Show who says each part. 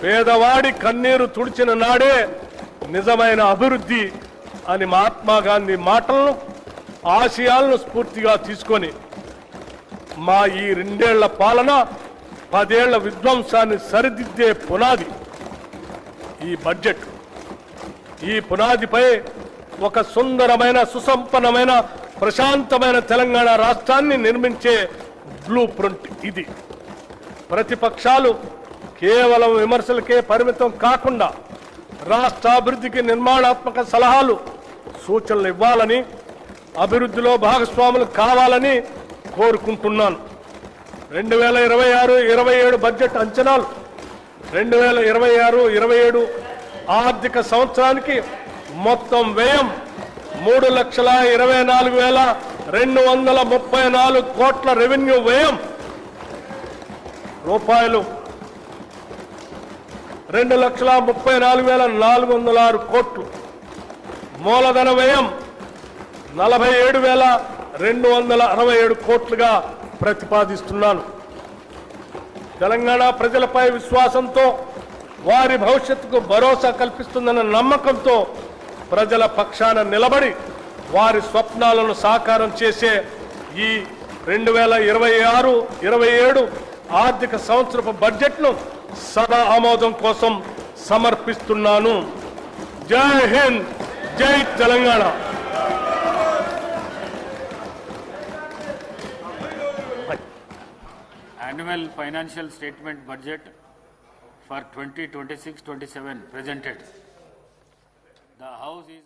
Speaker 1: పేదవాడి కన్నీరు తుడిచిన నాడే నిజమైన అభివృద్ధి అని మహాత్మా గాంధీ మాటలను ఆశయాలను స్ఫూర్తిగా తీసుకొని మా ఈ 2 ఏళ్ల పాలన 10 ఏళ్ల విధ్వంసాన్ని సరిదిద్దే పునాది ఈ బడ్జెట్. ఈ పునాదిపై ఒక సుందరమైన సుసంపన్నమైన ప్రశాంతమైన తెలంగాణ రాష్ట్రాన్ని నిర్మించే బ్లూ ప్రింట్ ఇది. ప్రతిపక్షాలు కేవలం విమర్శలకే పరిమితం కాకుండా రాష్ట్ర అభివృద్ధికి నిర్మాణాత్మక సలహాలు సూచనలు ఇవ్వాలని, అభివృద్ధిలో భాగస్వాములు కావాలని కోరుకుంటున్నాను. 2026-27 బడ్జెట్ అంచనాలు 2026-27 ఆర్థిక సంవత్సరానికి మొత్తం వ్యయం 3,24,234 కోట్ల రెవెన్యూ వ్యయం రూపాయలు 2,34,406 కోట్లు, మూలధన వ్యయం 47,267 కోట్లుగా ప్రతిపాదిస్తున్నాను. తెలంగాణ ప్రజలపై విశ్వాసంతో, వారి భవిష్యత్తుకు భరోసా కల్పిస్తుందన్న నమ్మకంతో ప్రజల పక్షాన నిలబడి వారి స్వప్నాలను సాకారం చేసే ఈ 2026-27 ఆర్థిక సంవత్సరపు బడ్జెట్ను సదా ఆమోదం కోసం సమర్పిస్తున్నాను. జై హింద్, జై Telangana.
Speaker 2: Annual financial statement budget for 2026-27 presented. The House is